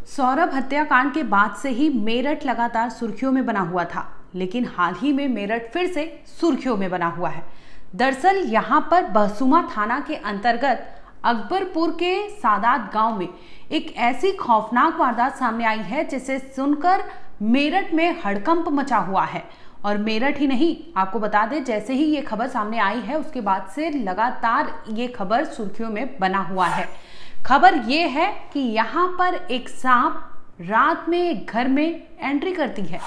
सौरभ हत्याकांड के बाद से ही मेरठ लगातार सुर्खियों में बना हुआ था, लेकिन हाल ही में मेरठ फिर से सुर्खियों में बना हुआ है। दरअसल यहां पर बहसुमा थाना के अंतर्गत अकबरपुर के सादात गांव में एक ऐसी खौफनाक वारदात सामने आई है जिसे सुनकर मेरठ में हड़कंप मचा हुआ है। और मेरठ ही नहीं, आपको बता दें, जैसे ही ये खबर सामने आई है उसके बाद से लगातार ये खबर सुर्खियों में बना हुआ है। खबर ये है कि यहाँ पर एक सांप रात में एक घर में एंट्री करती है।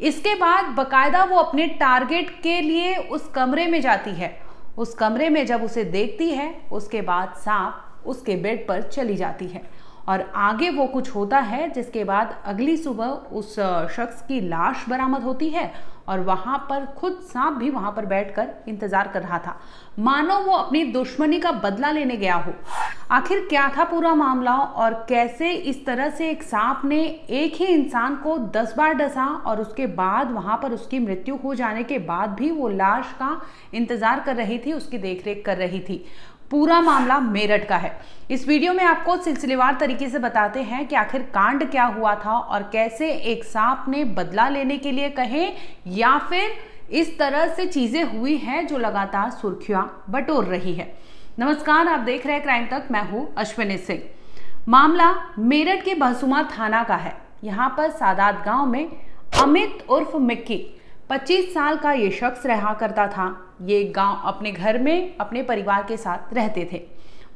इसके बाद बकायदा वो अपने टारगेट के लिए उस कमरे में जाती है। उस कमरे में जब उसे देखती है उसके बाद सांप उसके बेड पर चली जाती है और आगे वो कुछ होता है, जिसके बाद अगली सुबह उस शख्स की लाश बरामद होती है और वहां पर खुद सांप भी वहां पर बैठकर इंतजार कर रहा था, मानो वो अपनी दुश्मनी का बदला लेने गया हो। आखिर क्या था पूरा मामला और कैसे इस तरह से एक सांप ने एक ही इंसान को 10 बार डसा और उसके बाद वहां पर उसकी मृत्यु हो जाने के बाद भी वो लाश का इंतजार कर रही थी, उसकी देखरेख कर रही थी। पूरा मामला मेरठ का है। इस वीडियो में आपको सिलसिलेवार तरीके से बताते हैं कि आखिर कांड क्या हुआ था और कैसे एक सांप ने बदला लेने के लिए कहे या फिर इस तरह से चीजें हुई हैं जो लगातार सुर्खियां बटोर रही है। नमस्कार, आप देख रहे हैं क्राइम तक, मैं हूं अश्विनी सिंह। मामला मेरठ के बहसुमा थाना का है। यहाँ पर सादात गांव में अमित उर्फ मिक्की 25 साल का ये शख्स रहा करता था। ये गांव अपने घर में अपने परिवार के साथ रहते थे।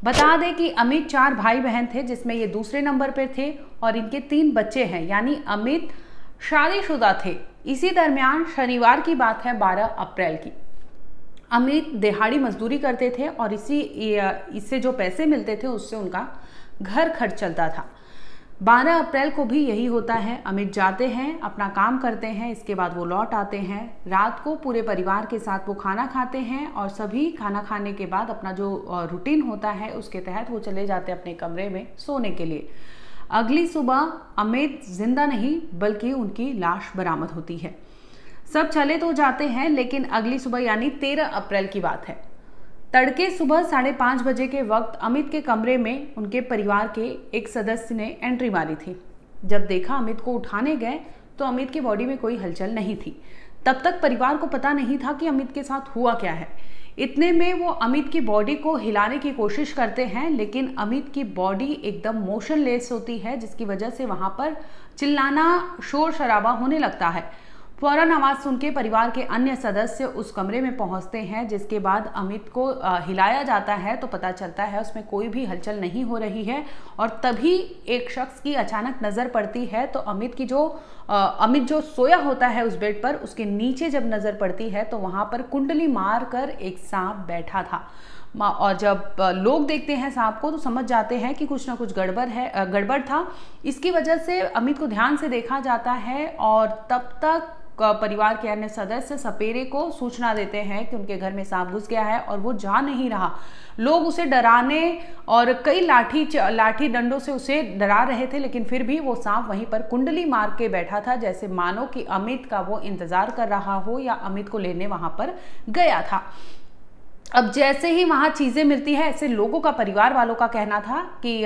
बता दें कि अमित 4 भाई बहन थे, जिसमें ये दूसरे नंबर पर थे और इनके 3 बच्चे हैं, यानी अमित शादीशुदा थे। इसी दरमियान शनिवार की बात है, 12 अप्रैल की। अमित दिहाड़ी मजदूरी करते थे और इससे जो पैसे मिलते थे उससे उनका घर खर्च चलता था। 12 अप्रैल को भी यही होता है। अमित जाते हैं, अपना काम करते हैं, इसके बाद वो लौट आते हैं। रात को पूरे परिवार के साथ वो खाना खाते हैं और सभी खाना खाने के बाद अपना जो रूटीन होता है उसके तहत वो चले जाते हैं अपने कमरे में सोने के लिए। अगली सुबह अमित जिंदा नहीं बल्कि उनकी लाश बरामद होती है। सब चले तो जाते हैं, लेकिन अगली सुबह यानी 13 अप्रैल की बात है, तड़के सुबह 5:30 बजे के वक्त अमित के कमरे में उनके परिवार के एक सदस्य ने एंट्री मारी थी। जब देखा अमित को उठाने गए तो अमित की बॉडी में कोई हलचल नहीं थी। तब तक परिवार को पता नहीं था कि अमित के साथ हुआ क्या है। इतने में वो अमित की बॉडी को हिलाने की कोशिश करते हैं, लेकिन अमित की बॉडी एकदम मोशनलेस होती है, जिसकी वजह से वहां पर चिल्लाना, शोर शराबा होने लगता है। फौरन आवाज सुन के परिवार के अन्य सदस्य उस कमरे में पहुंचते हैं, जिसके बाद अमित को हिलाया जाता है तो पता चलता है उसमें कोई भी हलचल नहीं हो रही है। और तभी एक शख्स की अचानक नजर पड़ती है तो अमित जो सोया होता है उस बेड पर, उसके नीचे जब नजर पड़ती है तो वहां पर कुंडली मार कर एक सांप बैठा था। और जब लोग देखते हैं सांप को तो समझ जाते हैं कि कुछ ना कुछ गड़बड़ था। इसकी वजह से अमित को ध्यान से देखा जाता है और तब तक परिवार के अन्य सदस्य सपेरे को सूचना देते हैं कि उनके घर में सांप घुस गया है और वो जा नहीं रहा। लोग उसे डराने और कई लाठी डंडों से उसे डरा रहे थे, लेकिन फिर भी वो सांप वहीं पर कुंडली मार के बैठा था, जैसे मानो कि अमित का वो इंतजार कर रहा हो या अमित को लेने वहां पर गया था। अब जैसे ही वहां चीजें मिलती है, ऐसे लोगों का, परिवार वालों का कहना था कि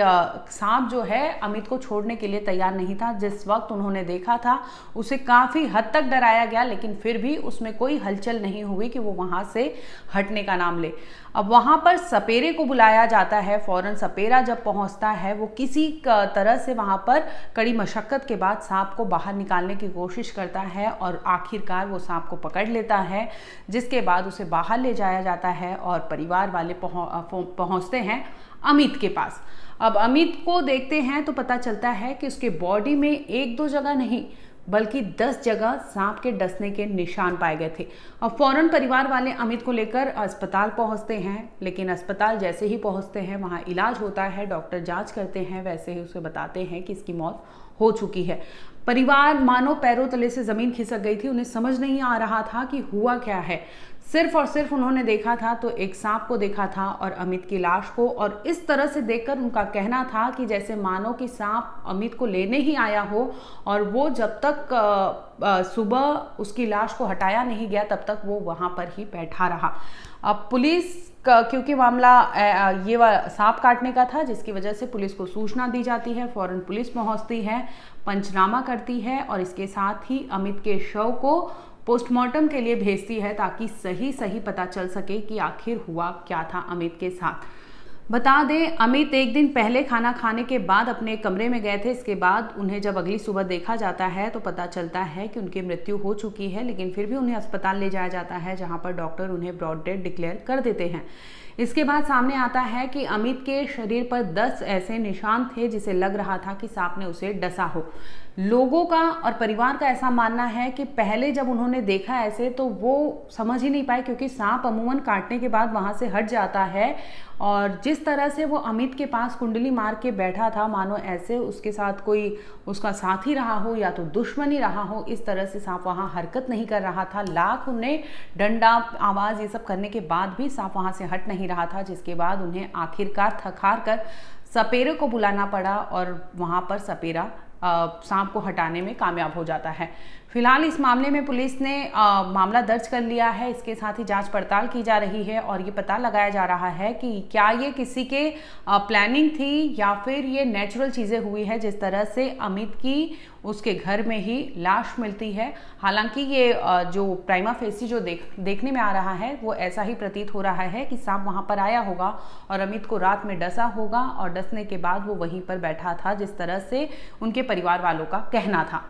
सांप जो है अमित को छोड़ने के लिए तैयार नहीं था। जिस वक्त उन्होंने देखा था उसे काफी हद तक डराया गया, लेकिन फिर भी उसमें कोई हलचल नहीं हुई कि वो वहां से हटने का नाम ले। अब वहां पर सपेरे को बुलाया जाता है। फौरन सपेरा जब पहुंचता है वो किसी तरह से वहां पर कड़ी मशक्कत के बाद सांप को बाहर निकालने की कोशिश करता है और आखिरकार वो सांप को पकड़ लेता है, जिसके बाद उसे बाहर ले जाया जाता है और परिवार वाले पहुंचते हैं अमित के पास। अब अमित को देखते हैं तो पता चलता है कि उसके बॉडी में 1-2 जगह नहीं बल्कि 10 जगह सांप के डसने के निशान पाए गए थे। अब फौरन परिवार वाले अमित को लेकर अस्पताल पहुंचते हैं, लेकिन अस्पताल जैसे ही पहुंचते हैं वहां इलाज होता है, डॉक्टर जांच करते हैं, वैसे ही उसे बताते हैं कि इसकी मौत हो चुकी है। परिवार मानो पैरों तले से जमीन खिसक गई थी। उन्हें समझ नहीं आ रहा था कि हुआ क्या है। सिर्फ और सिर्फ उन्होंने देखा था तो एक सांप को देखा था और अमित की लाश को, और इस तरह से देखकर उनका कहना था कि जैसे मानो कि सांप अमित को लेने ही आया हो और वो जब तक सुबह उसकी लाश को हटाया नहीं गया तब तक वो वहां पर ही बैठा रहा। अब पुलिस क्योंकि मामला ये सांप काटने का था, जिसकी वजह से पुलिस को सूचना दी जाती है। फौरन पुलिस पहुंचती है, पंचनामा करती है और इसके साथ ही अमित के शव को पोस्टमार्टम के लिए भेजती है ताकि सही पता चल सके कि आखिर हुआ क्या था अमित के साथ। बता दें, अमित एक दिन पहले खाना खाने के बाद अपने कमरे में गए थे। इसके बाद उन्हें जब अगली सुबह देखा जाता है तो पता चलता है कि उनकी मृत्यु हो चुकी है, लेकिन फिर भी उन्हें अस्पताल ले जाया जाता है, जहां पर डॉक्टर उन्हें ब्रॉड डेड डिक्लेयर कर देते हैं। इसके बाद सामने आता है कि अमित के शरीर पर 10 ऐसे निशान थे जिसे लग रहा था कि सांप ने उसे डसा हो। लोगों का और परिवार का ऐसा मानना है कि पहले जब उन्होंने देखा ऐसे तो वो समझ ही नहीं पाए, क्योंकि सांप अमूमन काटने के बाद वहां से हट जाता है और जिस तरह से वो अमित के पास कुंडली मार के बैठा था, मानो ऐसे उसके साथ कोई उसका साथी रहा हो या तो दुश्मनी रहा हो। इस तरह से सांप वहां हरकत नहीं कर रहा था। लाख उन्हें डंडा, आवाज ये सब करने के बाद भी सांप वहां से हट नहीं रहा था, जिसके बाद उन्हें आखिरकार थक हार कर सपेरे को बुलाना पड़ा और वहां पर सपेरा सांप को हटाने में कामयाब हो जाता है। फिलहाल इस मामले में पुलिस ने मामला दर्ज कर लिया है। इसके साथ ही जांच पड़ताल की जा रही है और ये पता लगाया जा रहा है कि क्या ये किसी के प्लानिंग थी या फिर ये नेचुरल चीज़ें हुई है, जिस तरह से अमित की उसके घर में ही लाश मिलती है। हालांकि ये जो प्राइमा फेसी जो देखने में आ रहा है वो ऐसा ही प्रतीत हो रहा है कि सांप वहां पर आया होगा और अमित को रात में डसा होगा और डसने के बाद वो वहीं पर बैठा था, जिस तरह से उनके परिवार वालों का कहना था।